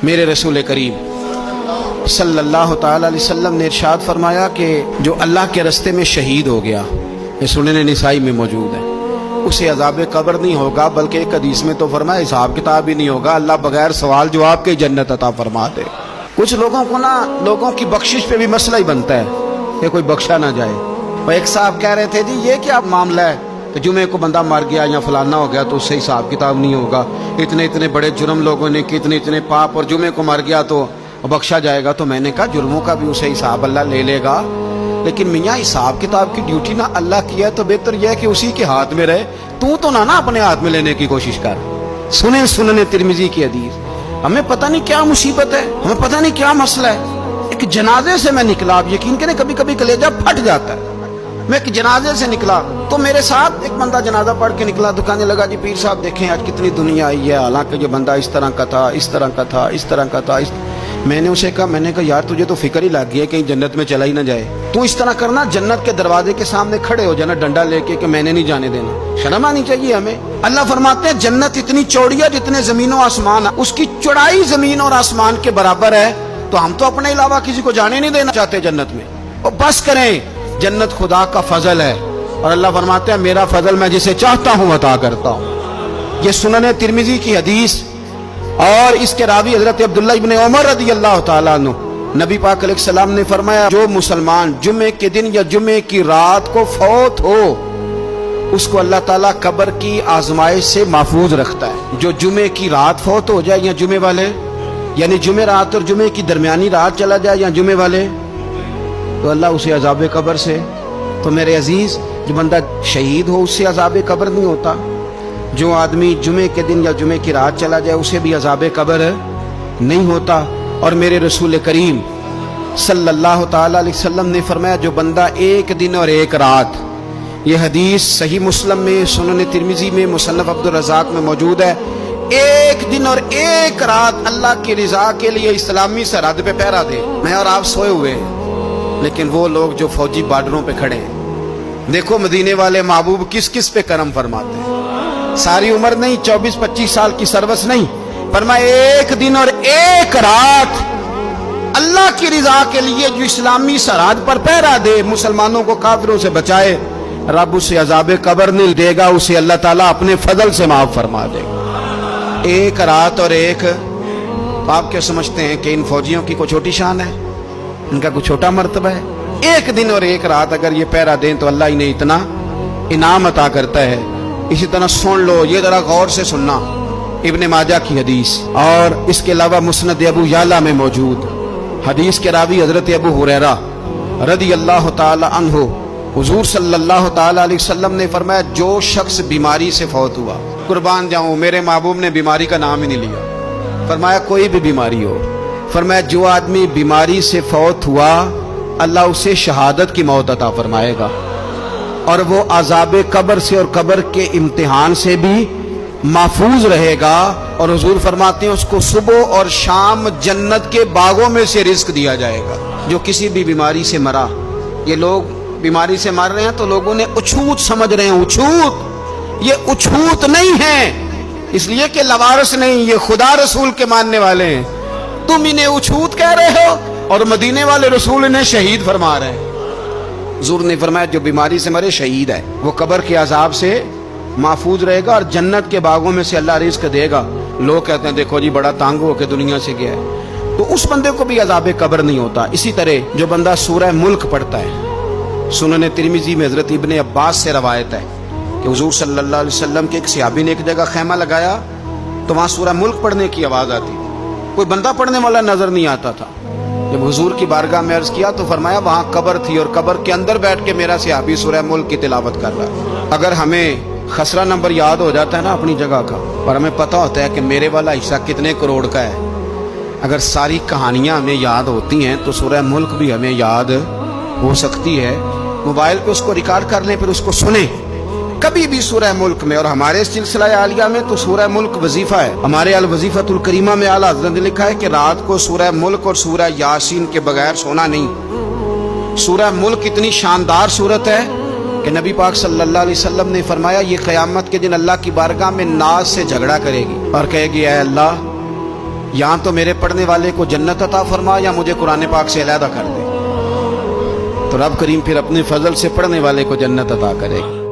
میرے رسول کریم صلی اللہ تعالی علیہ وسلم نے ارشاد فرمایا کہ جو اللہ کے راستے میں شہید ہو گیا، یہ سنن نسائی میں موجود ہے، اسے عذاب قبر نہیں ہوگا، بلکہ ایک حدیث میں تو فرمایا حساب کتاب ہی نہیں ہوگا، اللہ بغیر سوال جواب کے جنت عطا فرما دے۔ کچھ لوگوں کو لوگوں کی بخشش پہ بھی مسئلہ ہی بنتا ہے کہ کوئی بخشا نہ جائے۔ وہ ایک صاحب کہہ رہے تھے جی یہ کیا معاملہ ہے کہ جمعے کو بندہ مر گیا یا فلانا ہو گیا تو اس سے حساب کتاب نہیں ہوگا، اتنے بڑے جرم لوگوں نے کی، اتنے پاپ، اور جمعے کو مر گیا تو بخشا جائے گا۔ تو میں نے کہا جرموں کا بھی اسے حساب اللہ لے لے گا، لیکن میاں حساب کتاب کی ڈیوٹی نہ اللہ کی ہے تو بہتر یہ ہے کہ اسی کے ہاتھ میں رہے، تو نہ اپنے ہاتھ میں لینے کی کوشش کر۔ سنن ترمذی کی حدیث۔ ہمیں پتہ نہیں کیا مصیبت ہے، ہمیں پتہ نہیں کیا مسئلہ ہے۔ ایک جنازے سے میں نکلا، آپ یقین کریں کبھی کبھی کلیجہ پھٹ جاتا ہے۔ میں ایک جنازے سے نکلا تو میرے ساتھ ایک بندہ جنازہ پڑھ کے نکلا، تو کہنے لگا جی پیر صاحب دیکھیں آج کتنی دنیا آئی ہے، حالانکہ جو بندہ اس طرح کا تھا، اس طرح کا تھا، اس طرح کا تھا۔ میں نے اسے کہا یار تجھے تو فکر ہی لگ گئی ہے کہیں جنت میں چلا ہی نہ جائے، تو اس طرح کرنا جنت کے دروازے کے سامنے کھڑے ہو جانا ڈنڈا لے کے کہ میں نے نہیں جانے دینا۔ شرم آنی چاہیے ہمیں۔ اللہ فرماتے ہیں جنت اتنی چوڑی ہے جتنے زمین و آسمان، اس کی چوڑائی زمین اور آسمان کے برابر ہے، تو ہم تو اپنے علاوہ کسی کو جانے نہیں دینا چاہتے جنت میں۔ اور بس کریں، جنت خدا کا فضل ہے، اور اللہ فرماتے ہیں میرا فضل میں جسے چاہتا ہوں عطا کرتا ہوں۔ یہ سنن ترمذی کی حدیث، اور اس کے راوی حضرت عبداللہ ابن عمر رضی اللہ تعالیٰ عنہ، نبی پاک علیہ السلام نے فرمایا جو مسلمان جمعے کے دن یا جمعے کی رات کو فوت ہو، اس کو اللہ تعالیٰ قبر کی آزمائش سے محفوظ رکھتا ہے۔ جو جمعے کی رات فوت ہو جائے یا جمعے والے، یعنی جمعے رات اور جمعے کی درمیانی رات چلا جائے یا جمعے والے، تو اللہ اسے عذاب قبر سے، تو میرے عزیز جو بندہ شہید ہو اس سے عذاب قبر نہیں ہوتا، جو آدمی جمعے کے دن یا جمعے کی رات چلا جائے اسے بھی عذاب قبر نہیں ہوتا۔ اور میرے رسول کریم صلی اللہ تعالی علیہ وسلم نے فرمایا جو بندہ ایک دن اور ایک رات، یہ حدیث صحیح مسلم میں، سنن ترمذی میں، مصنف عبدالرزاق میں موجود ہے، ایک دن اور ایک رات اللہ کی رضا کے لیے اسلامی سرحد پہ پہرا دے۔ میں اور آپ سوئے ہوئے ہیں، لیکن وہ لوگ جو فوجی بارڈروں پہ کھڑے ہیں، دیکھو مدینے والے محبوب کس کس پہ کرم فرماتے ہیں۔ ساری عمر نہیں، 24-25 سال کی سروس نہیں، فرمایا ایک دن اور ایک رات اللہ کی رضا کے لیے جو اسلامی سرحد پر پہرا دے، مسلمانوں کو کافروں سے بچائے، رب اسے عذاب قبر نہیں دے گا، اسے اللہ تعالیٰ اپنے فضل سے معاف فرما دے گا۔ ایک رات اور ایک، آپ کیا سمجھتے ہیں کہ ان فوجیوں کی کوئی چھوٹی شان ہے؟ ان کا کوئی چھوٹا مرتبہ ہے؟ ایک دن اور ایک رات اگر یہ پہرا دیں تو اللہ انہیں اتنا انعام عطا کرتا ہے۔ اسی طرح سن لو، یہ ذرا غور سے سننا، ابن ماجہ کی حدیث، اور اس کے علاوہ مسند ابو یعلا میں موجود حدیث کے راوی حضرت ابو ہریرہ رضی اللہ تعالی عنہ، حضور صلی اللہ تعالی علیہ وسلم نے فرمایا جو شخص بیماری سے فوت ہوا، قربان جاؤں میرے محبوب نے بیماری کا نام ہی نہیں لیا، فرمایا کوئی بھی بیماری ہو، فرمایا جو آدمی بیماری سے فوت ہوا اللہ اسے شہادت کی موت عطا فرمائے گا، اور وہ عذاب قبر سے اور قبر کے امتحان سے بھی محفوظ رہے گا، اور حضور فرماتے ہیں اس کو صبح اور شام جنت کے باغوں میں سے رزق دیا جائے گا۔ جو کسی بھی بیماری سے مرا، یہ لوگ بیماری سے مر رہے ہیں تو لوگوں نے اچھوت سمجھ رہے ہیں، اچھوت، یہ اچھوت نہیں ہے، اس لیے کہ لوارث نہیں، یہ خدا رسول کے ماننے والے ہیں، تم انہیں اچھوت کہہ رہے ہو، اور مدینے والے رسول انہیں شہید فرما رہے ہیں۔ حضور نے فرمایا جو بیماری سے مرے شہید ہے، وہ قبر کے عذاب سے محفوظ رہے گا اور جنت کے باغوں میں سے اللہ رزق دے گا۔ لوگ کہتے ہیں دیکھو جی بڑا تانگ ہو کے دنیا سے گیا ہے، تو اس بندے کو بھی عذاب قبر نہیں ہوتا۔ اسی طرح جو بندہ سورہ ملک پڑھتا ہے، سنن ترمذی میں حضرت ابن عباس سے روایت ہے کہ حضور صلی اللہ علیہ وسلم کے ایک صحابی نے ایک جگہ خیمہ لگایا تو وہاں سورہ ملک پڑھنے کی آواز آتی، کوئی بندہ پڑھنے والا نظر نہیں آتا تھا۔ جب حضور کی بارگاہ میں عرض کیا تو فرمایا وہاں قبر تھی، اور قبر کے اندر بیٹھ کے میرا صحابی سورہ ملک کی تلاوت کر رہا ہے۔ اگر ہمیں خسرہ نمبر یاد ہو جاتا ہے نا اپنی جگہ کا، اور ہمیں پتہ ہوتا ہے کہ میرے والا حصہ کتنے کروڑ کا ہے، اگر ساری کہانیاں ہمیں یاد ہوتی ہیں تو سورہ ملک بھی ہمیں یاد ہو سکتی ہے۔ موبائل پہ اس کو ریکارڈ کر لیں، پھر اس کو سنیں کبھی بھی سورہ ملک میں۔ اور ہمارے سلسلہ عالیہ میں تو سورہ ملک وظیفہ ہے، ہمارے الوظیفۃ الکریمہ میں اعلیٰ حضرت نے لکھا ہے کہ رات کو سورہ ملک اور سورہ یاسین کے بغیر سونا نہیں۔ سورہ ملک اتنی شاندار سورت ہے کہ نبی پاک صلی اللہ علیہ وسلم نے فرمایا یہ قیامت کے دن اللہ کی بارگاہ میں ناز سے جھگڑا کرے گی اور کہے گی اے اللہ یا تو میرے پڑھنے والے کو جنت عطا فرما یا مجھے قرآن پاک سے علیحدہ کر دے۔ تو رب کریم پھر اپنے فضل سے پڑھنے والے کو جنت عطا کرے گا۔